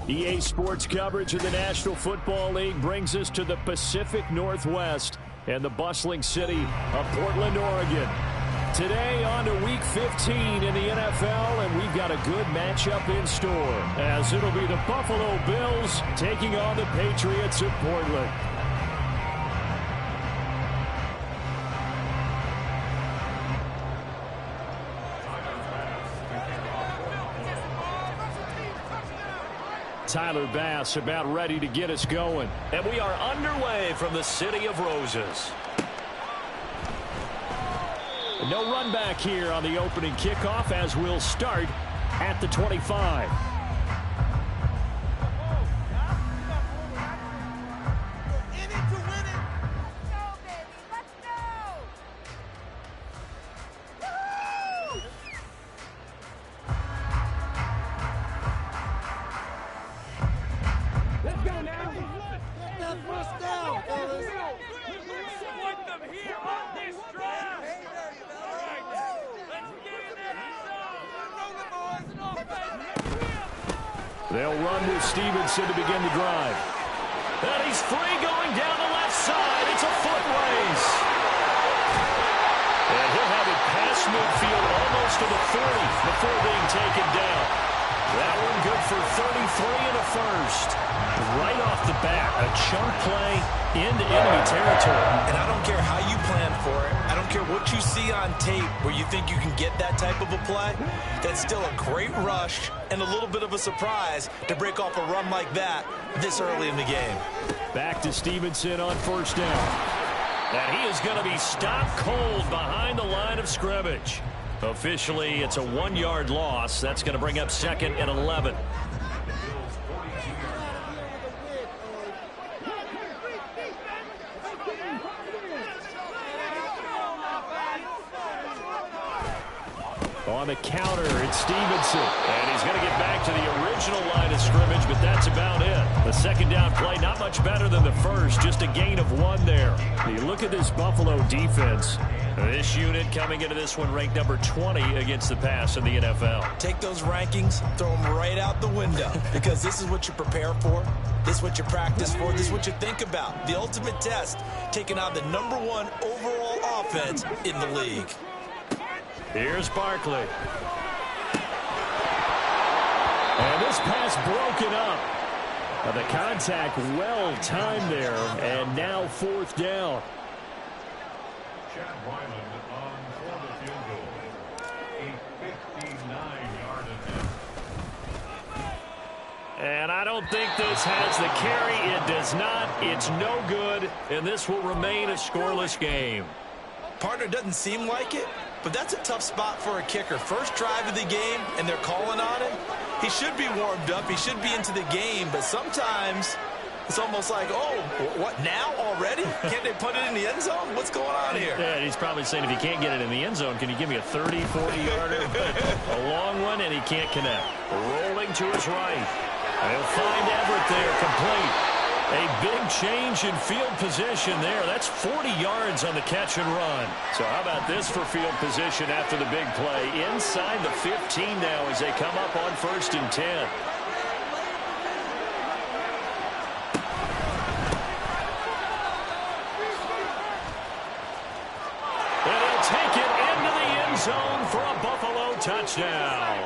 EA Sports coverage of the National Football League brings us to the Pacific Northwest and the bustling city of Portland, Oregon. Today on to Week 15 in the NFL, and we've got a good matchup in store, as it'll be the Buffalo Bills taking on the Patriots of Portland. Tyler Bass about ready to get us going. And we are underway from the City of Roses. No run back here on the opening kickoff, as we'll start at the 25. They'll run with Stevenson to begin the drive. And he's free going down the left side. It's a foot race. And he'll have it past midfield almost to the 40 before being taken down. That one good for 33 and a first. Right off the bat, a chunk play into enemy territory. And I don't care how you plan for it. I don't care what you see on tape where you think you can get that type of a play. That's still a great rush and a little bit of a surprise to break off a run like that this early in the game. Back to Stevenson on first down. And he is going to be stopped cold behind the line of scrimmage. Officially, it's a 1-yard loss. That's going to bring up 2nd and 11. On the counter, it's Stevenson. And he's going to get back to the original line of scrimmage, but that's about it. The second down play, not much better than the first, just a gain of 1 there. You look at this Buffalo defense. This unit coming into this one ranked number 20 against the pass in the NFL. Take those rankings, throw them right out the window, because this is what you prepare for. This is what you practice for. This is what you think about. The ultimate test, taking on the #1 overall offense in the league. Here's Barkley. And this pass broken up. The contact well timed there, and now 4th down. Chad Wyland on for the field goal. A 59-yard attempt. And I don't think this has the carry. It does not. It's no good, and this will remain a scoreless game. Partner doesn't seem like it, but that's a tough spot for a kicker. First drive of the game, and they're calling on him. He should be warmed up. He should be into the game, but sometimes it's almost like, oh, what, now already? Can't they put it in the end zone? What's going on here? Yeah, he's probably saying, if you can't get it in the end zone, can you give me a 30, 40-yarder? A long one, and he can't connect. Rolling to his right. He'll find Everett there, complete. A big change in field position there. That's 40 yards on the catch and run. So how about this for field position after the big play? Inside the 15 now as they come up on 1st and 10. And he'll take it into the end zone for a Buffalo touchdown.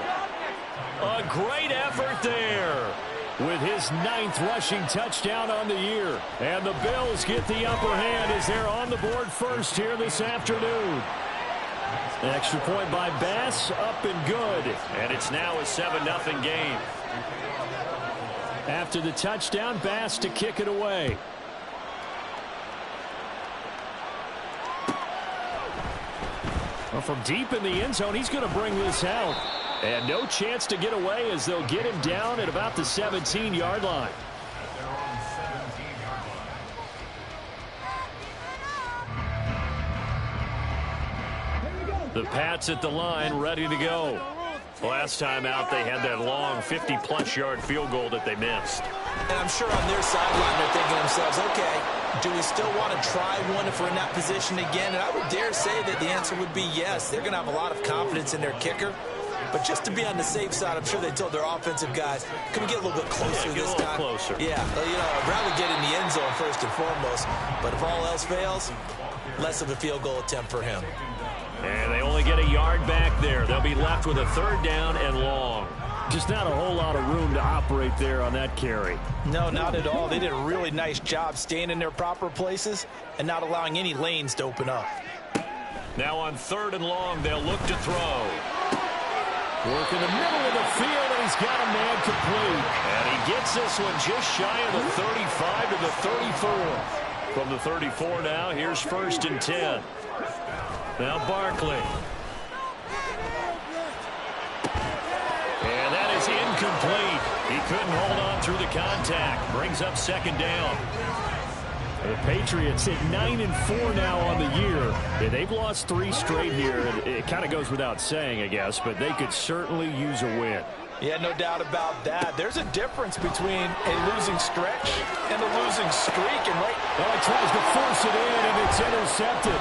A great effort there, with his 9th rushing touchdown on the year. And the Bills get the upper hand as they're on the board first here this afternoon. An extra point by Bass, up and good. And it's now a 7-0 game. After the touchdown, Bass to kick it away. Well, from deep in the end zone, he's going to bring this out. And no chance to get away as they'll get him down at about the 17-yard line. They're on 17-yard line. The Pats at the line, ready to go. Last time out, they had that long 50-plus yard field goal that they missed. And I'm sure on their sideline they're thinking to themselves, okay, do we still want to try one if we're in that position again? And I would dare say that the answer would be yes. They're going to have a lot of confidence in their kicker. But just to be on the safe side, I'm sure they told their offensive guys, can we get a little bit closer this time? Closer. Yeah, I'd rather get in the end zone first and foremost. But if all else fails, less of a field goal attempt for him. And they only get a yard back there. They'll be left with a 3rd down and long. Just not a whole lot of room to operate there on that carry. No, not at all. They did a really nice job staying in their proper places and not allowing any lanes to open up. Now on 3rd and long, they'll look to throw. Work in the middle of the field, and he's got a man complete. And he gets this one just shy of the 35 to the 34. From the 34 now, here's 1st and 10. Now Barkley. And that is incomplete. He couldn't hold on through the contact. Brings up 2nd down. The Patriots at 9-4 now on the year. Yeah, they've lost 3 straight here. It kind of goes without saying, I guess, but they could certainly use a win. Yeah, no doubt about that. There's a difference between a losing stretch and a losing streak. And well, he tries to force it in, and it's intercepted.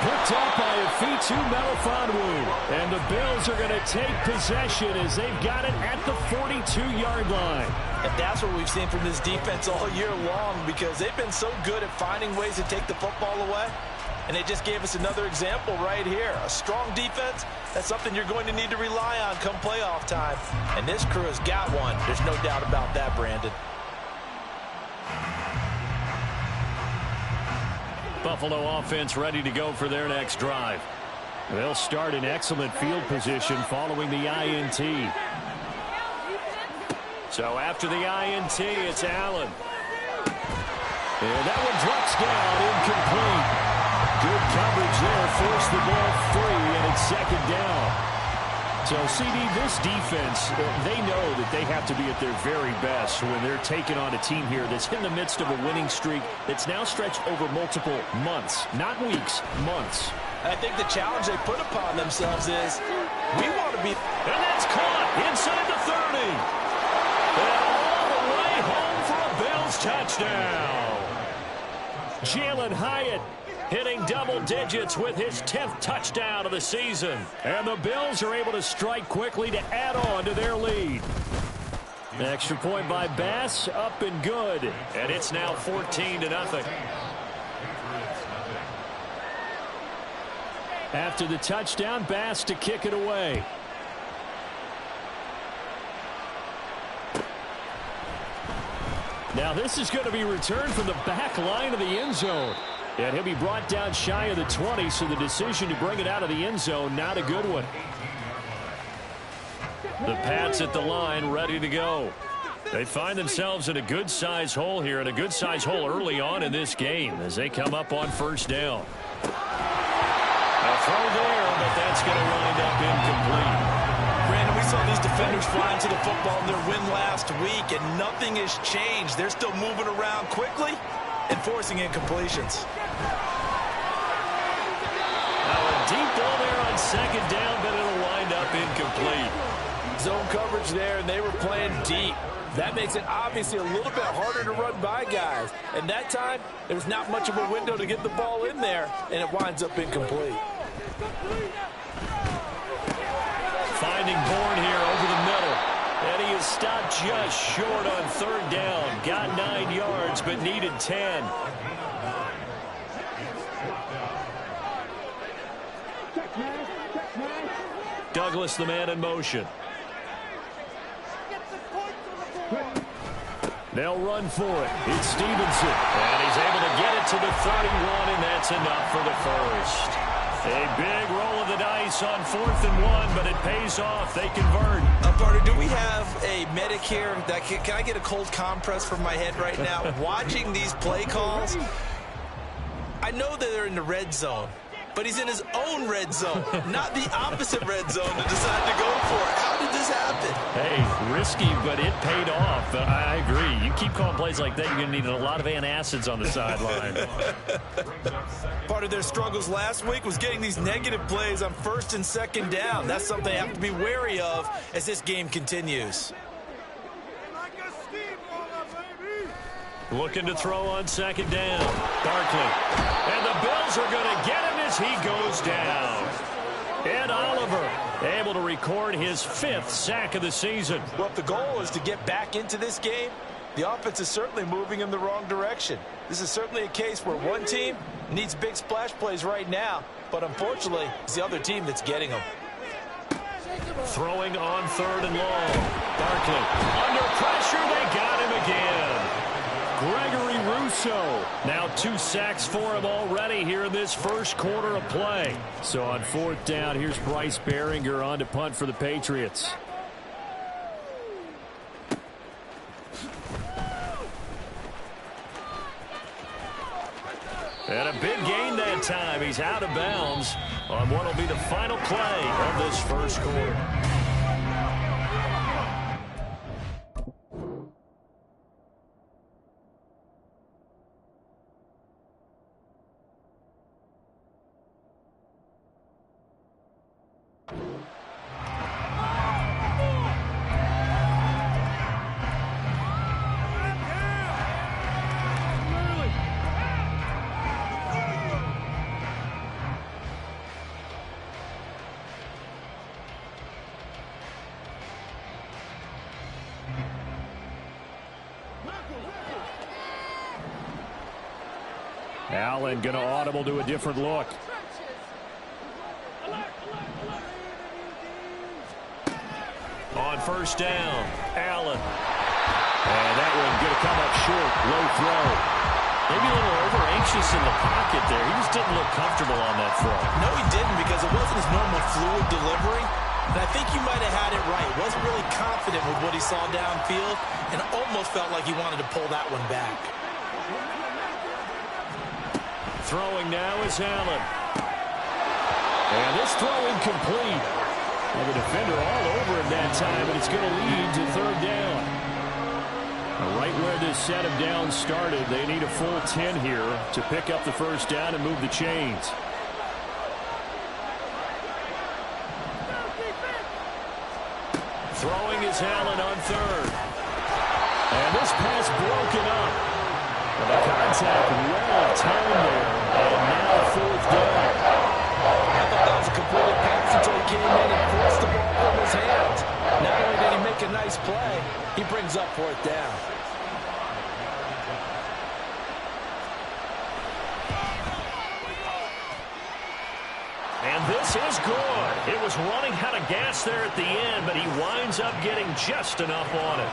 Picked up by Ifitu Melifonwu. And the Bills are going to take possession as they've got it at the 42-yard line. And that's what we've seen from this defense all year long, because they've been so good at finding ways to take the football away. And they just gave us another example right here. A strong defense, that's something you're going to need to rely on come playoff time. And this crew has got one. There's no doubt about that, Brandon. Buffalo offense ready to go for their next drive. They'll start in excellent field position following the INT. So after the INT, it's Allen. And that one drops down, incomplete. Good coverage there, forced the ball free, and it's 2nd down. So, CD, this defense, they know that they have to be at their very best when they're taking on a team here that's in the midst of a winning streak that's now stretched over multiple months, not weeks, months. I think the challenge they put upon themselves is, we want to be... And that's caught inside the 30. And all the way home for a Bills touchdown. Jalen Hyatt hitting double digits with his 10th touchdown of the season. And the Bills are able to strike quickly to add on to their lead. An extra point by Bass, up and good. And it's now 14-0. After the touchdown, Bass to kick it away. Now this is going to be returned from the back line of the end zone. And he'll be brought down shy of the 20, so the decision to bring it out of the end zone, not a good one. The Pats at the line, ready to go. They find themselves in a good-sized hole here, and a good-sized hole early on in this game as they come up on 1st down. A throw there, but that's going to wind up incomplete. Brandon, we saw these defenders flying to the football in their win last week, and nothing has changed. They're still moving around quickly and forcing incompletions. Now a deep ball there on 2nd down, but it'll wind up incomplete. Zone coverage there, and they were playing deep. That makes it obviously a little bit harder to run by guys. And that time, there was not much of a window to get the ball in there, and it winds up incomplete. Finding Bourne here over the middle. And he is stopped just short on 3rd down. Got 9 yards, but needed 10. Douglas, the man in motion. They'll run for it. It's Stevenson. And he's able to get it to the 31, and that's enough for the first. A big roll of the dice on 4th and 1, but it pays off. They convert. Barter, do we have a medic here? Can I get a cold compress from my head right now? Watching these play calls, I know that they're in the red zone, but he's in his own red zone, not the opposite red zone to decide to go for it. How did this happen? Hey, risky, but it paid off. I agree. You keep calling plays like that, you're going to need a lot of antacids on the sideline. Part of their struggles last week was getting these negative plays on 1st and 2nd down. That's something they have to be wary of as this game continues. Looking to throw on 2nd down. Barkley. And the Bills are going to get him as he goes down. Ed Oliver able to record his 5th sack of the season. Well, if the goal is to get back into this game, the offense is certainly moving in the wrong direction. This is certainly a case where one team needs big splash plays right now, but unfortunately, it's the other team that's getting them. Throwing on 3rd and long. Barkley under pressure. They got him again. Gregory Rousseau. Now 2 sacks for him already here in this first quarter of play. So on 4th down, here's Bryce Baringer on to punt for the Patriots. And a big gain that time. He's out of bounds on what will be the final play of this first quarter. Allen going to audible to a different look. On 1st down, Allen. And that one going to come up short. Low throw. Maybe a little over-anxious in the pocket there. He just didn't look comfortable on that throw. No, he didn't, because it wasn't his normal fluid delivery. And I think you might have had it right. Wasn't really confident with what he saw downfield and almost felt like he wanted to pull that one back. Throwing now is Allen. And this throw incomplete. Well, the defender all over him that time, and it's going to lead to 3rd down. Right where this set of downs started, they need a full 10 here to pick up the 1st down and move the chains. Throwing is Allen on 3rd. And this pass broken up. And the contact well timed there. And now 4th down. I thought that was a completed pass until he came in and forced the ball from his hands. Not only did he make a nice play, he brings up 4th down. And this is good. It was running out of gas there at the end, but he winds up getting just enough on it.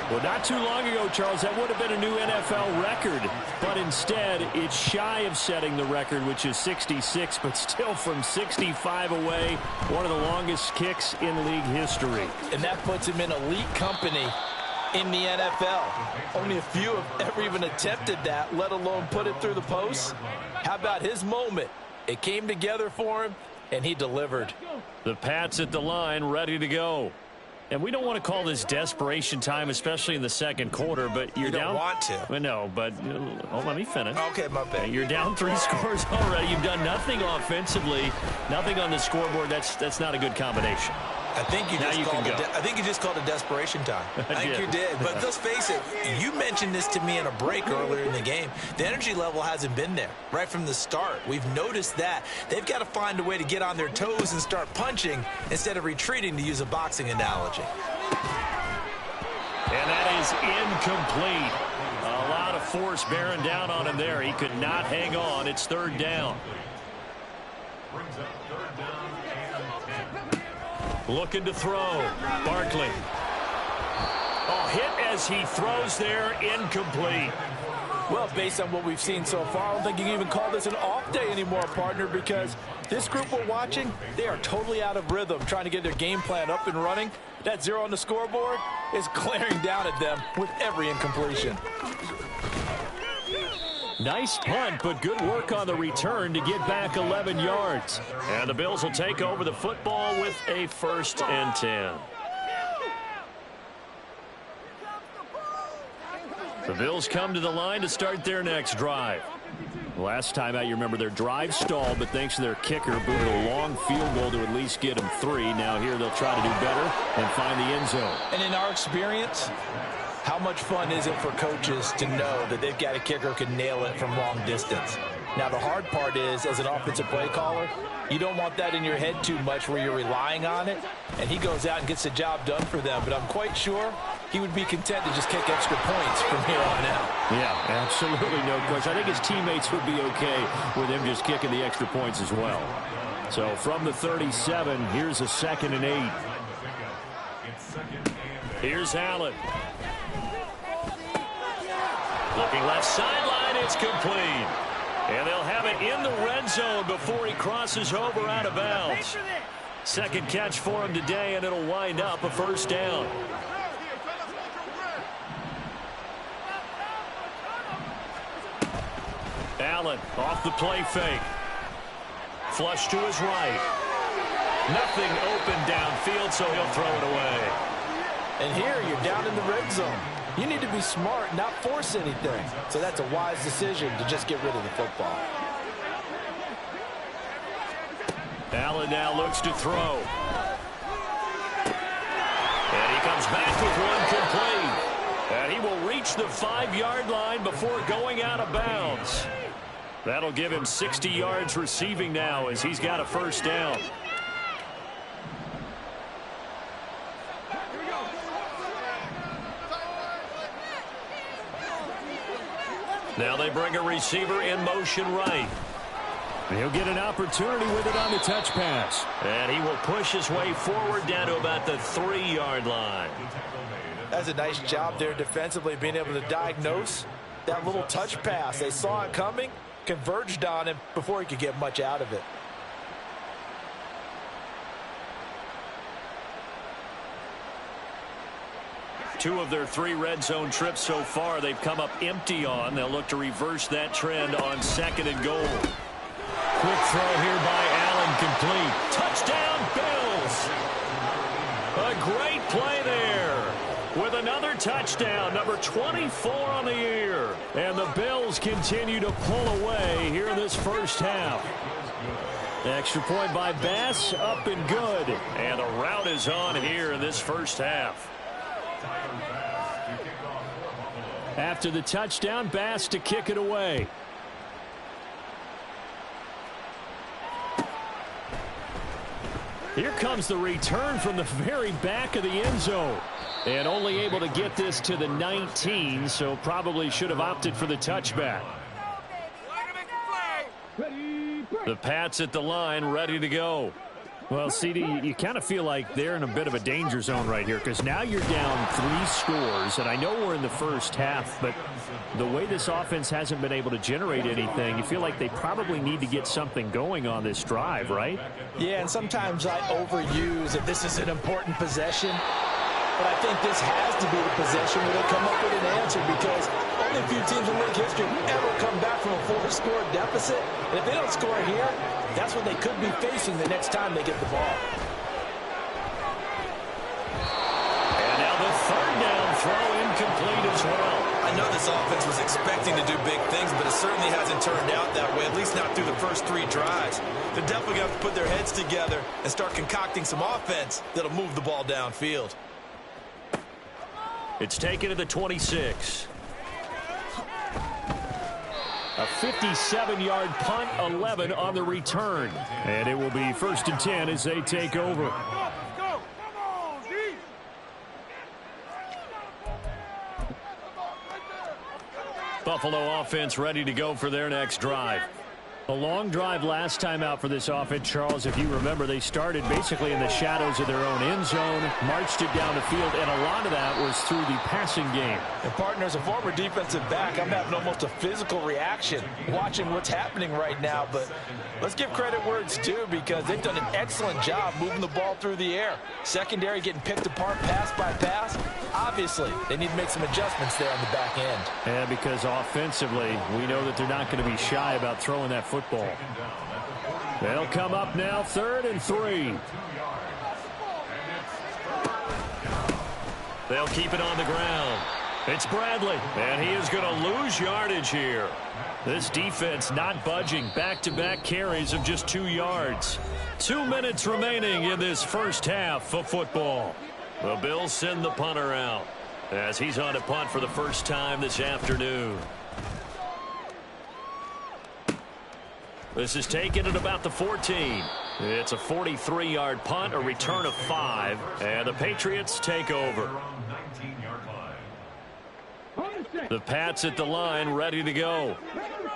Well, not too long ago, Charles, that would have been a new NFL record. But instead, it's shy of setting the record, which is 66, but still from 65 away, one of the longest kicks in league history. And that puts him in elite company in the NFL. Only a few have ever even attempted that, let alone put it through the post. How about his moment? It came together for him, and he delivered. The Pats at the line, ready to go. And we don't want to call this desperation time, especially in the second quarter, but you're down. You don't want to. Well, no, but let me finish. Okay, my bad. You're down 3 scores already. You've done nothing offensively, nothing on the scoreboard. That's not a good combination. I think you just called it desperation time. I think you did. But let's face it, you mentioned this to me in a break earlier in the game. The energy level hasn't been there right from the start. We've noticed that. They've got to find a way to get on their toes and start punching instead of retreating, to use a boxing analogy. And that is incomplete. A lot of force bearing down on him there. He could not hang on. It's 3rd down. Brings up 3rd down and 10. Looking to throw. Barkley. Oh, hit as he throws there. Incomplete. Well, based on what we've seen so far, I don't think you can even call this an off day anymore, partner, because this group we're watching, they are totally out of rhythm, trying to get their game plan up and running. That 0 on the scoreboard is glaring down at them with every incompletion. Nice punt, but good work on the return to get back 11 yards. And the Bills will take over the football with a 1st and 10. The Bills come to the line to start their next drive. Last time out, you remember their drive stalled, but thanks to their kicker, booted a long field goal to at least get them 3. Now here they'll try to do better and find the end zone. And in our experience, how much fun is it for coaches to know that they've got a kicker who can nail it from long distance? Now, the hard part is, as an offensive play caller, you don't want that in your head too much where you're relying on it, and he goes out and gets the job done for them. But I'm quite sure he would be content to just kick extra points from here on out. Yeah, absolutely no question. I think his teammates would be okay with him just kicking the extra points as well. So from the 37, here's a 2nd and 8. Here's Allen. Looking left sideline, it's complete. And they'll have it in the red zone before he crosses over out of bounds. Second catch for him today, and it'll wind up a first down. Allen off the play fake. Flush to his right. Nothing open downfield, so he'll throw it away. And here you're down in the red zone. You need to be smart, not force anything. So that's a wise decision to just get rid of the football. Allen now looks to throw. And he comes back with one complete. And he will reach the 5-yard line before going out of bounds. That'll give him 60 yards receiving now as he's got a first down. Now they bring a receiver in motion right. He'll get an opportunity with it on the touch pass. And he will push his way forward down to about the 3-yard line. That's a nice job there defensively, being able to diagnose that little touch pass. They saw it coming, converged on him before he could get much out of it. Two of their 3 red zone trips so far they've come up empty on. They'll look to reverse that trend on 2nd and goal. Quick throw here by Allen, complete. Touchdown, Bills! A great play there with another touchdown, number 24 on the year. And the Bills continue to pull away here in this first half. The extra point by Bass, up and good. And the route is on here in this first half. After the touchdown, Bass to kick it away. Here comes the return from the very back of the end zone. And only able to get this to the 19, so probably should have opted for the touchback. The Pats at the line, ready to go. Well, CD, you kind of feel like they're in a bit of a danger zone right here because now you're down 3 scores, and I know we're in the first half, but the way this offense hasn't been able to generate anything, you feel like they probably need to get something going on this drive, right? Yeah, and sometimes I overuse that this is an important possession, but I think this has to be the possession where they come up with an answer because only a few teams in league history ever come back from a 4-score deficit, and if they don't score here, that's what they could be facing the next time they get the ball. And now the 3rd down throw incomplete as well. I know this offense was expecting to do big things, but it certainly hasn't turned out that way, at least not through the first 3 drives. They're definitely going to have to put their heads together and start concocting some offense that'll move the ball downfield. It's taken to the 26. A 57-yard punt, 11 on the return. And it will be 1st and 10 as they take over. Buffalo offense ready to go for their next drive. A long drive last time out for this offense, Charles. If you remember, they started basically in the shadows of their own end zone, marched it down the field, and a lot of that was through the passing game. And partner, as a former defensive back, I'm having almost a physical reaction watching what's happening right now. But let's give credit where it's due because they've done an excellent job moving the ball through the air. Secondary getting picked apart pass by pass. Obviously, they need to make some adjustments there on the back end. And because offensively, we know that they're not going to be shy about throwing that football. They'll come up now, 3rd and 3. They'll keep it on the ground. It's Bradley, and he is going to lose yardage here. This defense not budging. Back-to-back carries of just 2 yards. 2 minutes remaining in this first half of football. The Bills send the punter out as he's on a punt for the first time this afternoon. This is taken at about the 14. It's a 43-yard punt, a return of 5, and the Patriots take over. The Pats at the line, ready to go.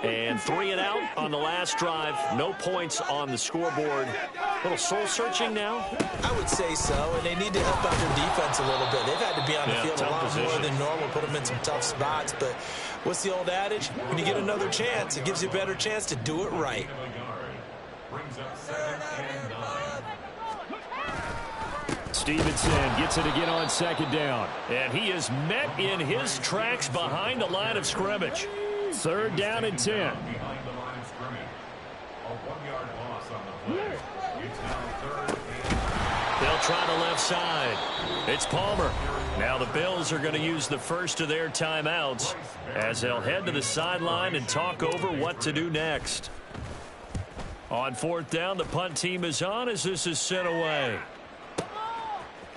And 3 and out on the last drive. No points on the scoreboard. A little soul-searching now? I would say so, and they need to help out their defense a little bit. They've had to be on the field a lot more than normal, put them in some tough spots. But what's the old adage? When you get another chance, it gives you a better chance to do it right. Stevenson gets it again on second down. And he is met in his tracks behind the line of scrimmage. 3rd down and 10. Behind the line of scrimmage. A 1-yard loss on the play. It's now 3rd and... They'll try the left side. It's Palmer. Now the Bills are going to use the first of their timeouts as they'll head to the sideline and talk over what to do next. On 4th down, the punt team is on as this is sent away.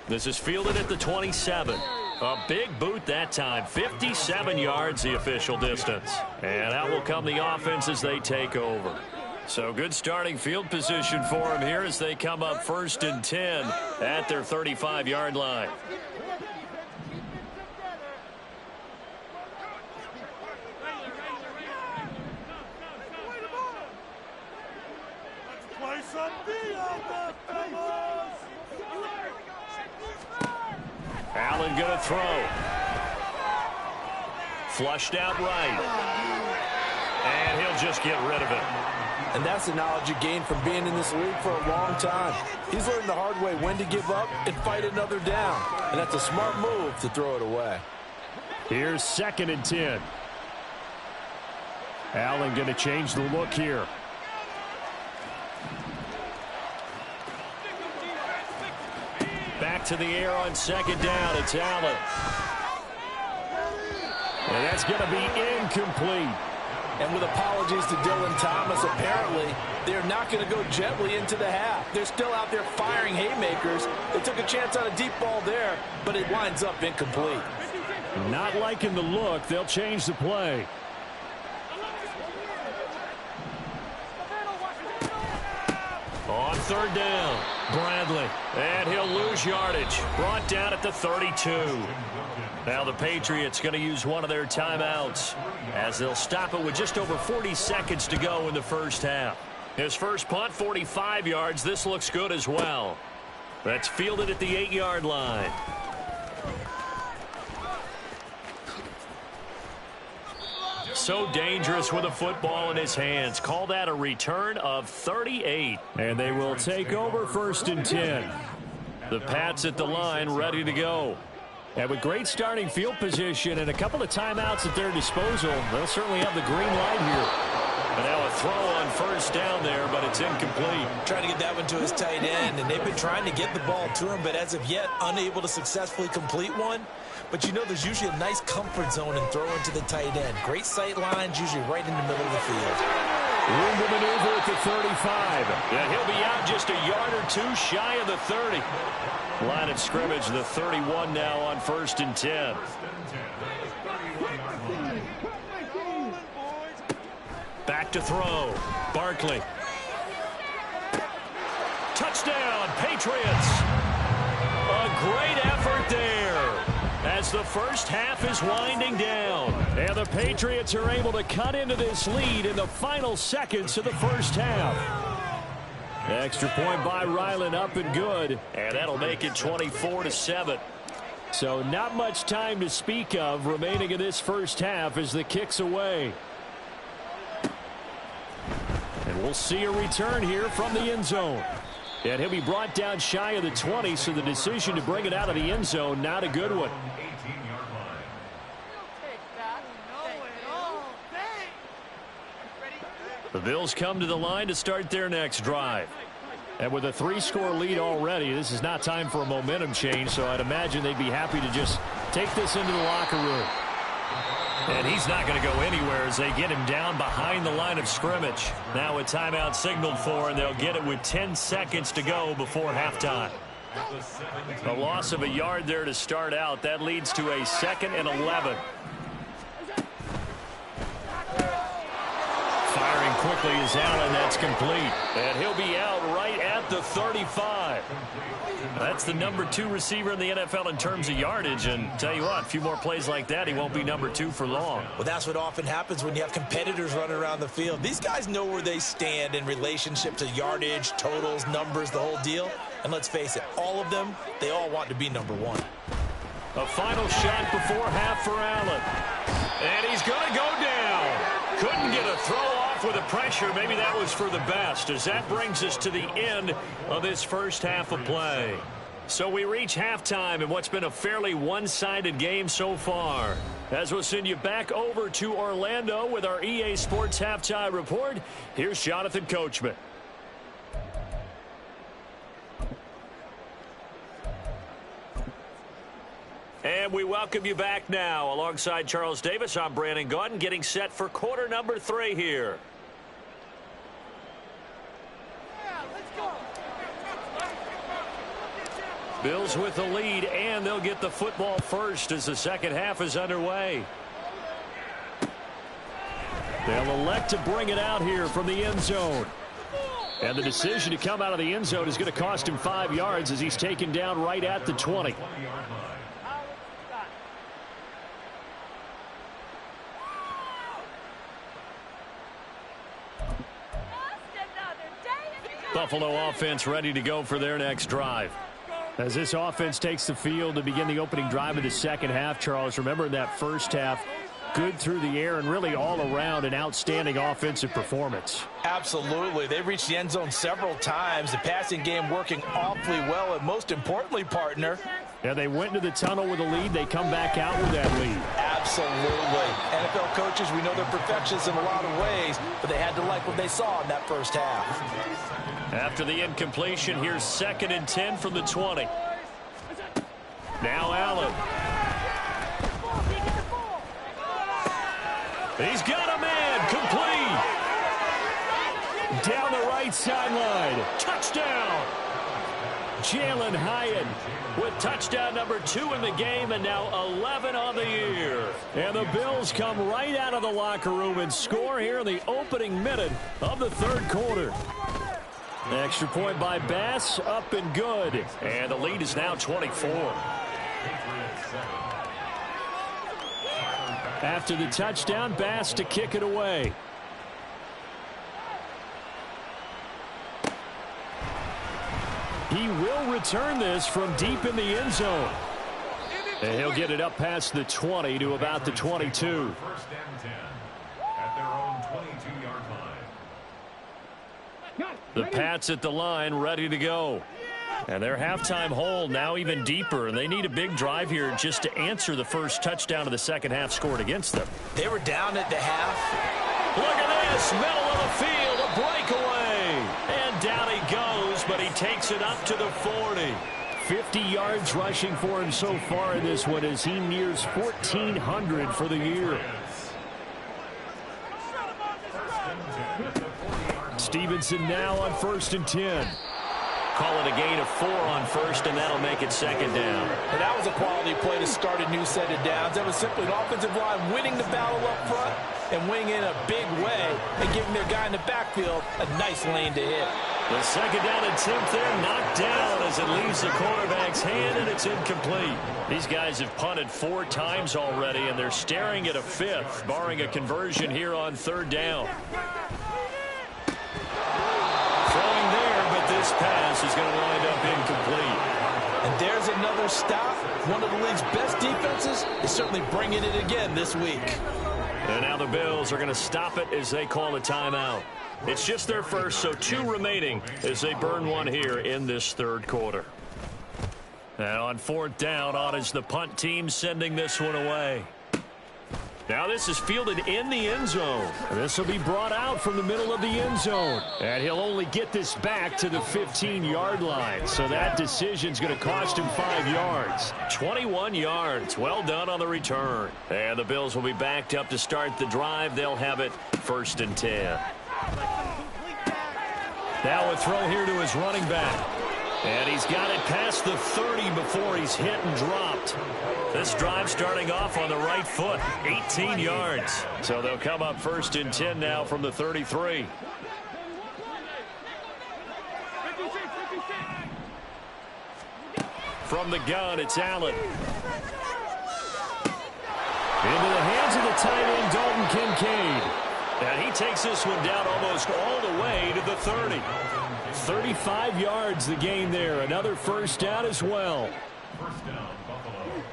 This is fielded at the 27. A big boot that time. 57 yards the official distance. And out will come the offense as they take over. So good starting field position for them here as they come up 1st and 10 at their 35-yard line. Allen going to throw. Flushed out right. And he'll just get rid of it. And that's the knowledge you gain from being in this league for a long time. He's learned the hard way when to give up and fight another down. And that's a smart move to throw it away. Here's 2nd and 10. Allen going to change the look here. Back to the air on 2nd down. It's Allen. And that's going to be incomplete. And with apologies to Dylan Thomas, apparently they're not going to go gently into the half. They're still out there firing haymakers. They took a chance on a deep ball there, but it winds up incomplete. Not liking the look. They'll change the play. On 3rd down, Bradley. And he'll lose yardage. Brought down at the 32. Now the Patriots going to use one of their timeouts as they'll stop it with just over 40 seconds to go in the first half. His first punt, 45 yards. This looks good as well. That's fielded at the 8-yard line. So dangerous with a football in his hands. Call that a return of 38. And they will take over 1st and 10. The Pats at the line ready to go. And with great starting field position and a couple of timeouts at their disposal, they'll certainly have the green light here. And now a throw on 1st down there, but it's incomplete. Trying to get that one to his tight end, and they've been trying to get the ball to him, but as of yet, unable to successfully complete one. But you know there's usually a nice comfort zone in throwing to the tight end. Great sight lines, usually right in the middle of the field. Room to maneuver at the 35. Yeah, he'll be out just a yard or two shy of the 30. Line of scrimmage, the 31 now on 1st and 10. Back to throw. Barkley. Touchdown, Patriots. A great effort there as the first half is winding down. And the Patriots are able to cut into this lead in the final seconds of the first half. Extra point by Ryland, up and good. And that'll make it 24-7. So not much time to speak of remaining in this first half as the kick's away. And we'll see a return here from the end zone. And he'll be brought down shy of the 20, so the decision to bring it out of the end zone, not a good one. The Bills come to the line to start their next drive. And with a 3-score lead already, this is not time for a momentum change, so I'd imagine they'd be happy to just take this into the locker room. And he's not going to go anywhere as they get him down behind the line of scrimmage. Now a timeout signaled for, and they'll get it with 10 seconds to go before halftime. A loss of a yard there to start out. That leads to a 2nd and 11. Firing quickly quickly as Allen. That's complete. And he'll be out right at the 35. That's the number 2 receiver in the NFL in terms of yardage. And tell you what, a few more plays like that, he won't be number 2 for long. Well, that's what often happens when you have competitors running around the field. These guys know where they stand in relationship to yardage, totals, numbers, the whole deal. And let's face it, all of them, they all want to be number 1. A final shot before half for Allen. And he's going to go down. Couldn't get a throw off with the pressure. Maybe that was for the best, as that brings us to the end of this first half of play. So we reach halftime in what's been a fairly one-sided game so far. As we'll send you back over to Orlando with our EA Sports Halftime Report, here's Jonathan Coachman. And we welcome you back now. Alongside Charles Davis, I'm Brandon Gaudin, getting set for quarter number 3 here. Bills with the lead, and they'll get the football first as the second half is underway. They'll elect to bring it out here from the end zone. And the decision to come out of the end zone is going to cost him 5 yards as he's taken down right at the 20. Buffalo offense ready to go for their next drive. As this offense takes the field to begin the opening drive of the second half, Charles, remember in that first half, good through the air and really all around an outstanding offensive performance. Absolutely. They reached the end zone several times. The passing game working awfully well, and most importantly, partner. Yeah, they went into the tunnel with a lead. They come back out with that lead. Absolutely. NFL coaches, we know they're perfectionists in a lot of ways, but they had to like what they saw in that first half. After the incompletion, here's 2nd and 10 from the 20. Now Allen. He's got a man. Complete. Down the right sideline. Touchdown. Jalen Hyatt with touchdown number 2 in the game, and now 11 on the year. And the Bills come right out of the locker room and score here in the opening minute of the third quarter. Extra point by Bass, up and good. And the lead is now 24. After the touchdown, Bass to kick it away. He will return this from deep in the end zone. And he'll get it up past the 20 to about the 22. First and 10 at their own 22-yard line. The Pats at the line, ready to go. And their halftime hole now even deeper, and they need a big drive here just to answer the first touchdown of the second half scored against them. They were down at the half. Look at this, middle of the field, a breakaway. And down he goes, but he takes it up to the 40. 50 yards rushing for him so far in this one as he nears 1,400 for the year. Stevenson now on 1st and 10. Call it a gain of 4 on first, and that'll make it 2nd down. And that was a quality play to start a new set of downs. That was simply an offensive line winning the battle up front and winning in a big way and giving their guy in the backfield a nice lane to hit. The 2nd down attempt there knocked down as it leaves the quarterback's hand, and it's incomplete. These guys have punted 4 times already, and they're staring at a 5th, barring a conversion here on 3rd down. Throwing there, but this pass is going to wind up incomplete. And there's another stop. One of the league's best defenses is certainly bringing it again this week. And now the Bills are going to stop it as they call a timeout. It's just their first, so 2 remaining as they burn one here in this third quarter. And on 4th down, on is the punt team sending this one away. Now this is fielded in the end zone. This will be brought out from the middle of the end zone. And he'll only get this back to the 15-yard line. So that decision's going to cost him 5 yards. 21 yards. Well done on the return. And the Bills will be backed up to start the drive. They'll have it 1st and 10. Now a throw here to his running back. And he's got it past the 30 before he's hit and dropped. This drive starting off on the right foot, 18 yards. So they'll come up 1st and 10 now from the 33. From the gun, it's Allen. Into the hands of the tight end, Dalton Kincaid. And he takes this one down almost all the way to the 30. 35 yards the gain there. Another first down as well. First down, Buffalo.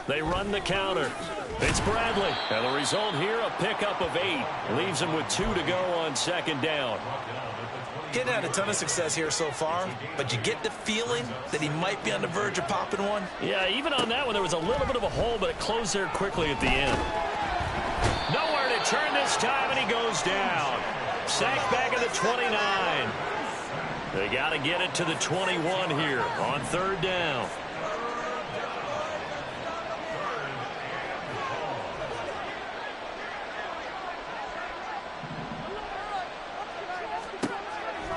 They run the counter. It's Bradley. And the result here, a pickup of 8. Leaves him with 2 to go on 2nd down. Getting had a ton of success here so far, but you get the feeling that he might be on the verge of popping one. Yeah, even on that one, there was a little bit of a hole, but it closed there quickly at the end. Nowhere to turn this time, and he goes down. Sacked back at the 29. They got to get it to the 21 here on 3rd down.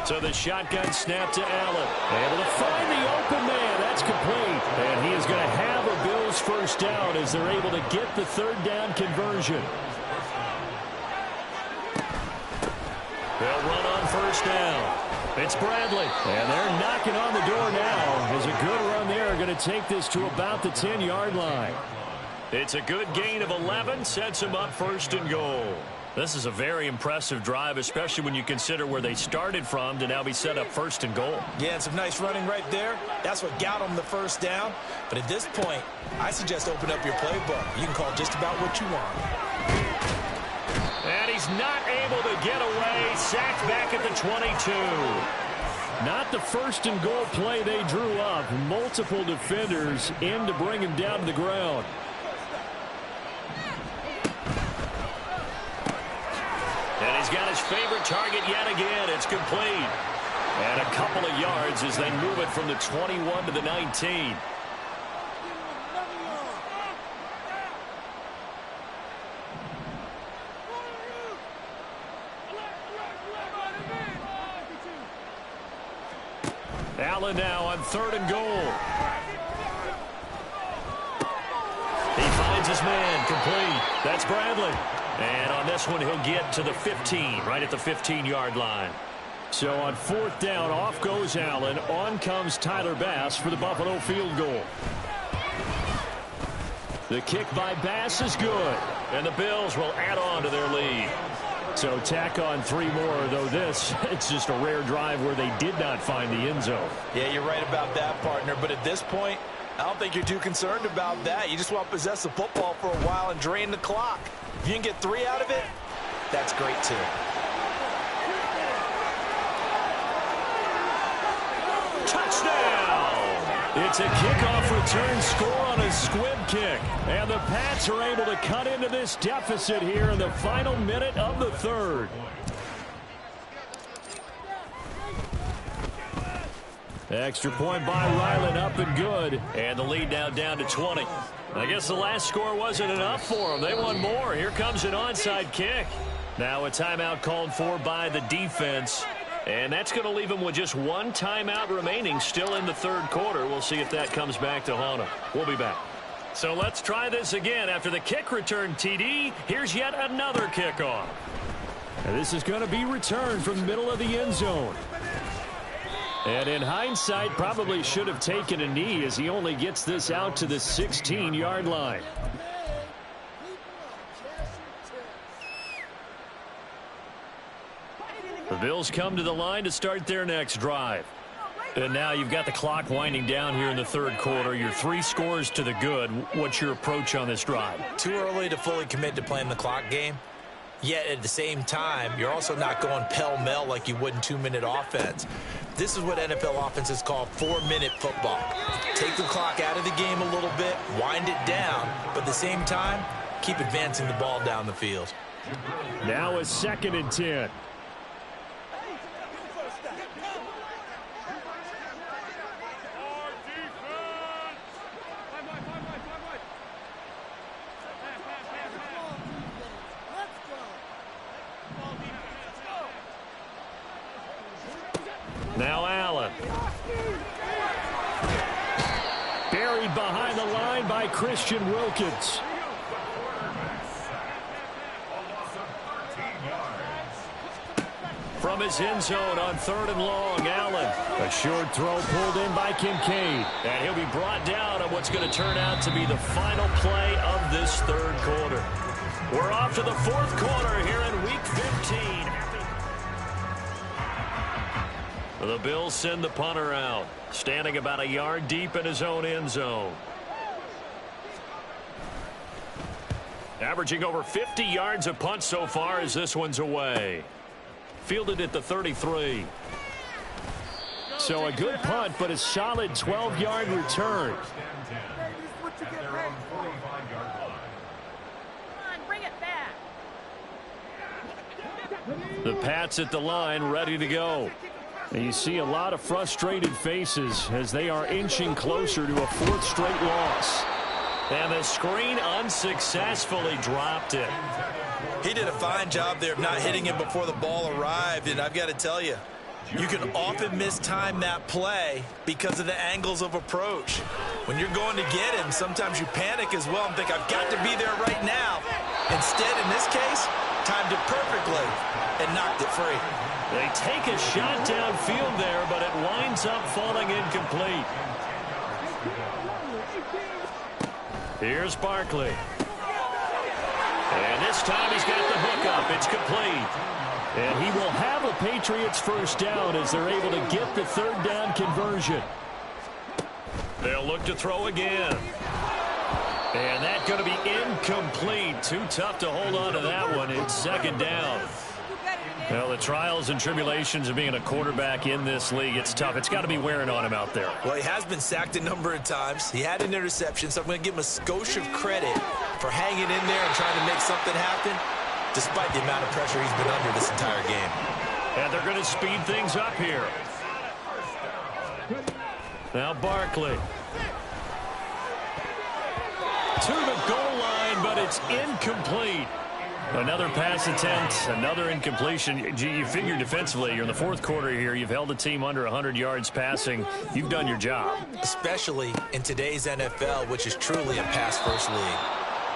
So the shotgun snap to Allen. Able to find the open man. That's complete. And he is going to have a Bills first down as they're able to get the 3rd down conversion. They'll run on 1st down. It's Bradley. And they're knocking on the door now. As a good run there, going to take this to about the 10-yard line. It's a good gain of 11. Sets him up 1st and goal. This is a very impressive drive, especially when you consider where they started from to now be set up 1st and goal. Yeah, and some nice running right there. That's what got them the first down. But at this point, I suggest open up your playbook. You can call just about what you want. And he's not able to get away. Sacked back at the 22. Not the 1st and goal play they drew up. Multiple defenders in to bring him down to the ground. And he's got his favorite target yet again. It's complete. And a couple of yards as they move it from the 21 to the 19. Allen now on 3rd and goal. He finds his man. Complete. That's Bradley. And on this one, he'll get to the 15, right at the 15-yard line. So on 4th down, off goes Allen. On comes Tyler Bass for the Buffalo field goal. The kick by Bass is good. And the Bills will add on to their lead. So tack on 3 more, though this, it's just a rare drive where they did not find the end zone. Yeah, you're right about that, partner. But at this point, I don't think you're too concerned about that. You just want to possess the football for a while and drain the clock. If you can get 3 out of it, that's great too. Touchdown! It's a kickoff return score on a squib kick. And the Pats are able to cut into this deficit here in the final minute of the 3rd. Extra point by Ryland, up and good. And the lead now down to 20. I guess the last score wasn't enough for them. They want more. Here comes an onside kick. Now a timeout called for by the defense. And that's going to leave them with just 1 timeout remaining still in the 3rd quarter. We'll see if that comes back to haunt them. We'll be back. So let's try this again. After the kick return, TD, here's yet another kickoff. And this is going to be returned from the middle of the end zone. And in hindsight, probably should have taken a knee as he only gets this out to the 16-yard line. The Bills come to the line to start their next drive. And now you've got the clock winding down here in the 3rd quarter. You're 3 scores to the good. What's your approach on this drive? Too early to fully commit to playing the clock game. Yet at the same time, you're also not going pell-mell like you would in 2-minute offense. This is what NFL offenses call 4-minute football. Take the clock out of the game a little bit, wind it down, but at the same time, keep advancing the ball down the field. Now a 2nd and 10. the line by Christian Wilkins. From his end zone on 3rd and long, Allen. A short throw pulled in by Kincaid. And he'll be brought down on what's going to turn out to be the final play of this 3rd quarter. We're off to the 4th quarter here in Week 15. The Bills send the punter out, standing about a yard deep in his own end zone. Averaging over 50 yards a punt so far as this one's away. Fielded at the 33. So a good punt, but a solid 12-yard return. The Pats at the line, ready to go. And you see a lot of frustrated faces as they are inching closer to a 4th straight loss. And the screen unsuccessfully dropped it. He did a fine job there of not hitting him before the ball arrived, and I've got to tell you, you can often mistime that play because of the angles of approach. When you're going to get him, sometimes you panic as well and think, I've got to be there right now. Instead, in this case, timed it perfectly and knocked it free. They take a shot downfield there, but it winds up falling incomplete. Here's Barkley. And this time he's got the hook up. It's complete. And he will have a Patriots first down as they're able to get the 3rd down conversion. They'll look to throw again. And that's going to be incomplete. Too tough to hold on to that one. It's 2nd down. Well, the trials and tribulations of being a quarterback in this league, it's tough. It's got to be wearing on him out there. Well, he has been sacked a number of times. He had an interception, so I'm going to give him a skosh of credit for hanging in there and trying to make something happen, despite the amount of pressure he's been under this entire game. And they're going to speed things up here. Now Barkley. To the goal line, but it's incomplete. Another pass attempt, another incompletion. Gee, you figure defensively, you're in the 4th quarter here. You've held the team under 100 yards passing. You've done your job. Especially in today's NFL, which is truly a pass-first league.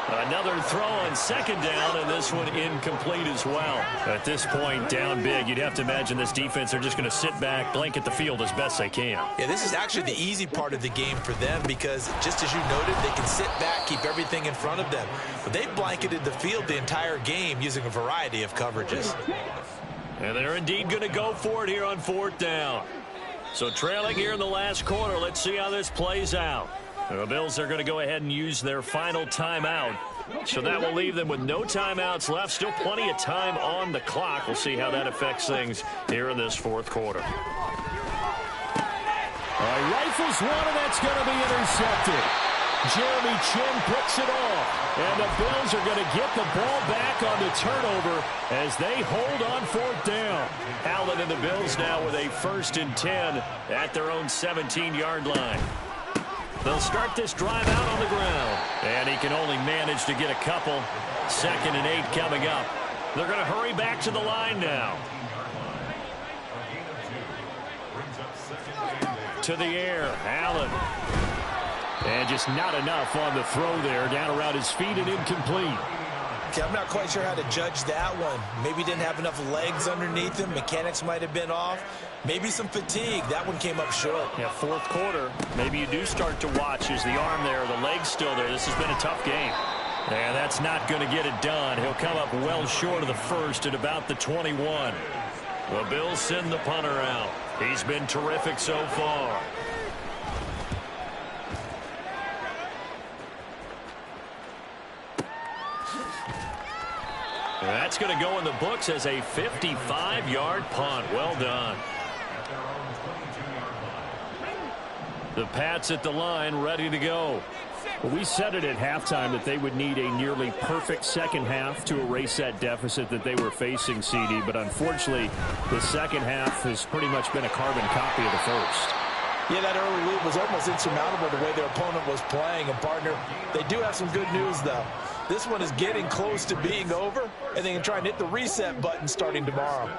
Another throw on 2nd down, and this one incomplete as well. At this point, down big, you'd have to imagine this defense are just going to sit back, blanket the field as best they can. Yeah, this is actually the easy part of the game for them because, just as you noted, they can sit back, keep everything in front of them. But they've blanketed the field the entire game using a variety of coverages. And they're indeed going to go for it here on 4th down. So trailing here in the last quarter, let's see how this plays out. The Bills are going to go ahead and use their final timeout. So that will leave them with no timeouts left. Still plenty of time on the clock. We'll see how that affects things here in this 4th quarter. Rifles one, and that's going to be intercepted. Jeremy Chinn picks it off. And the Bills are going to get the ball back on the turnover as they hold on 4th down. Allen and the Bills now with a 1st and 10 at their own 17-yard line. They'll start this drive out on the ground. And he can only manage to get a couple. 2nd and 8 coming up. They're going to hurry back to the line now. To the air, Allen. And just not enough on the throw there. Down around his feet and incomplete. Okay, I'm not quite sure how to judge that one. Maybe he didn't have enough legs underneath him. Mechanics might have been off. Maybe some fatigue. That one came up short. Yeah, 4th quarter. Maybe you do start to watch. Is the arm there, the leg's still there? This has been a tough game. And that's not going to get it done. He'll come up well short of the 1st at about the 21. The Bills send the punter out. He's been terrific so far. That's going to go in the books as a 55-yard punt. Well done. The Pats at the line, ready to go. Well, we said it at halftime that they would need a nearly perfect second half to erase that deficit that they were facing, CD. But unfortunately, the second half has pretty much been a carbon copy of the first. Yeah, that early lead was almost insurmountable the way their opponent was playing. And, partner, they do have some good news, though. This one is getting close to being over, and they can try and hit the reset button starting tomorrow.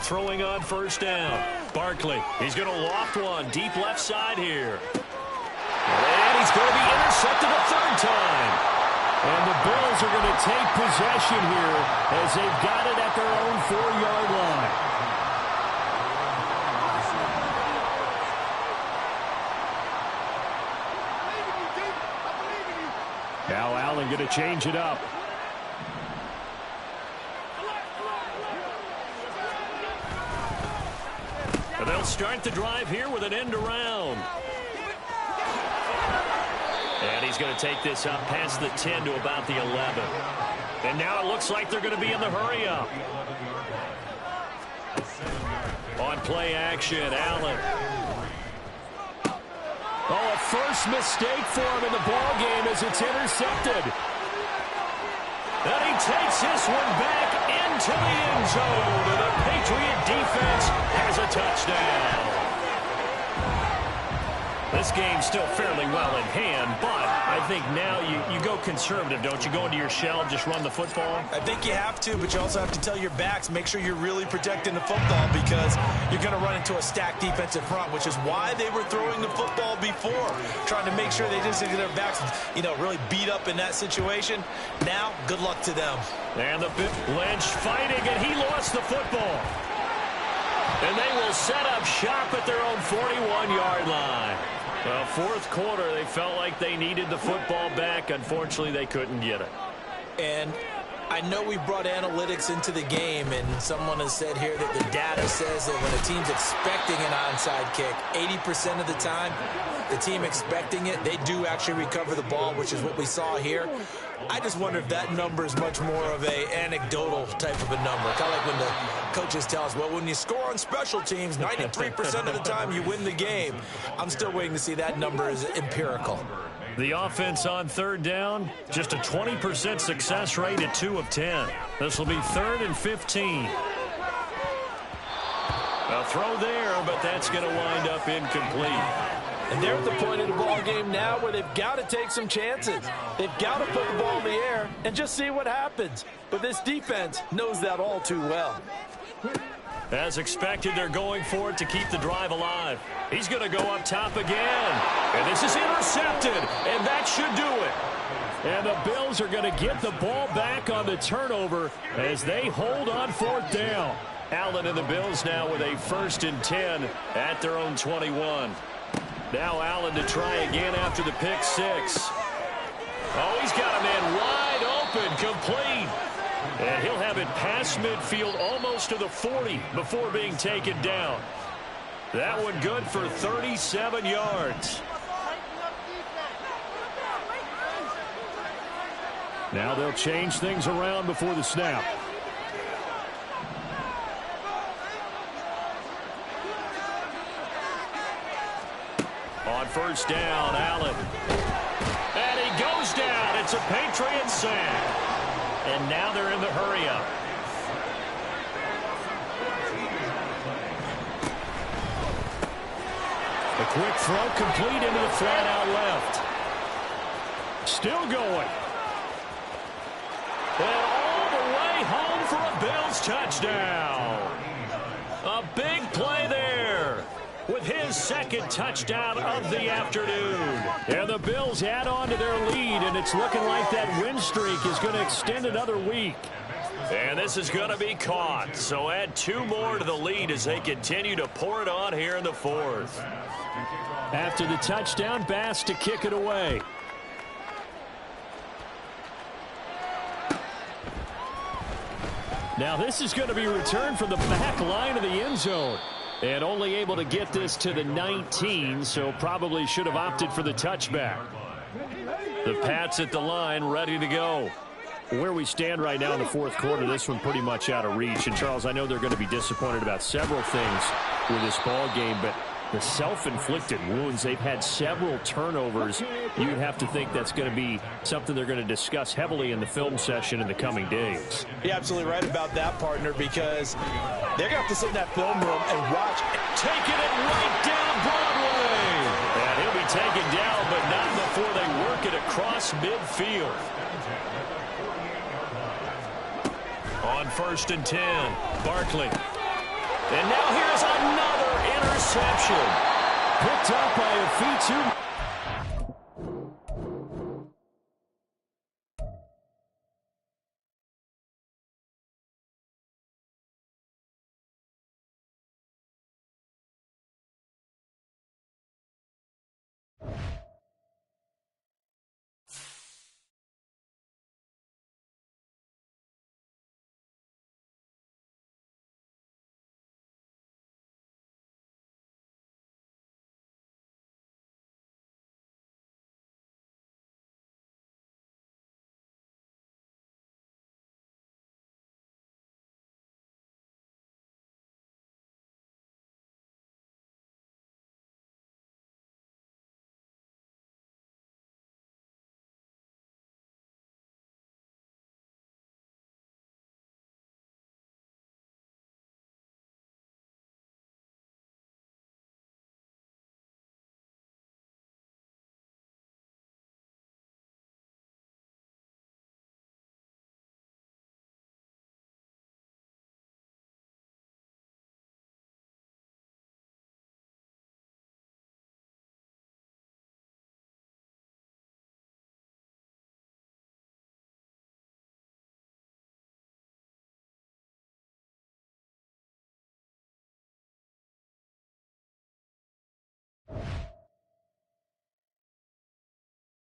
Throwing on 1st down. Barkley, he's going to loft one deep left side here. he's going to be intercepted a third time. And the Bills are going to take possession here as they've got it at their own 4-yard line. Now Allen going to change it up. And they'll start the drive here with an end around. And he's going to take this up past the 10 to about the 11. And now it looks like they're going to be in the hurry up. On play action, Allen. Oh, a first mistake for him in the ball game as it's intercepted. And he takes this one back into the end zone. And the Patriot defense has a touchdown. This game's still fairly well in hand, but I think now you go conservative, don't you? Go into your shell, just run the football? I think you have to, but you also have to tell your backs, make sure you're really protecting the football because you're going to run into a stacked defensive front, which is why they were throwing the football before, trying to make sure they just get their backs, really beat up in that situation. Now, good luck to them. And the Lynch fighting, and he lost the football. And they will set up shop at their own 41-yard line. Well, fourth quarter, they felt like they needed the football back. Unfortunately, they couldn't get it. And I know we brought analytics into the game, and someone has said here that the data says that when a team's expecting an onside kick, 80% of the time, the team expecting it, they do actually recover the ball, which is what we saw here. I just wonder if that number is much more of a anecdotal type of a number. Kind of like when the coaches tell us, well, when you score on special teams, 93% of the time you win the game. I'm still waiting to see that number is empirical. The offense on third down, just a 20% success rate at 2 of 10. This will be 3rd and 15. A throw there, but that's going to wind up incomplete. And they're at the point of the ball game now where they've got to take some chances. They've got to put the ball in the air and just see what happens. But this defense knows that all too well. As expected, they're going for it to keep the drive alive. He's going to go up top again. And this is intercepted, and that should do it. And the Bills are going to get the ball back on the turnover as they hold on 4th down. Allen and the Bills now with a 1st and 10 at their own 21. Now Allen to try again after the pick 6. Oh, he's got a man wide open, complete. And he'll have it past midfield almost to the 40 before being taken down. That one good for 37 yards. Now they'll change things around before the snap. On 1st down, Allen. And he goes down. It's a Patriot sack. And now they're in the hurry-up. A quick throw complete into the flat out left. Still going. And all the way home for a Bills touchdown. A big play there with his 2nd touchdown of the afternoon. And the Bills add on to their lead, and it's looking like that win streak is going to extend another week. And this is going to be caught. So add 2 more to the lead as they continue to pour it on here in the 4th. After the touchdown, Bass to kick it away. Now this is going to be returned from the back line of the end zone. And only able to get this to the 19, so probably should have opted for the touchback. The Pats at the line, ready to go. Where we stand right now in the 4th quarter, this one pretty much out of reach. And, Charles, I know they're going to be disappointed about several things with this ball game, but the self-inflicted wounds, they've had several turnovers. You'd have to think that's going to be something they're going to discuss heavily in the film session in the coming days. You're absolutely right about that, partner, because they're going to have to sit in that film room and watch. Taking it right down Broadway. And he'll be taken down, but not before they work it across midfield. On 1st and 10, Barkley. And now here's another interception. Picked up by Afitu.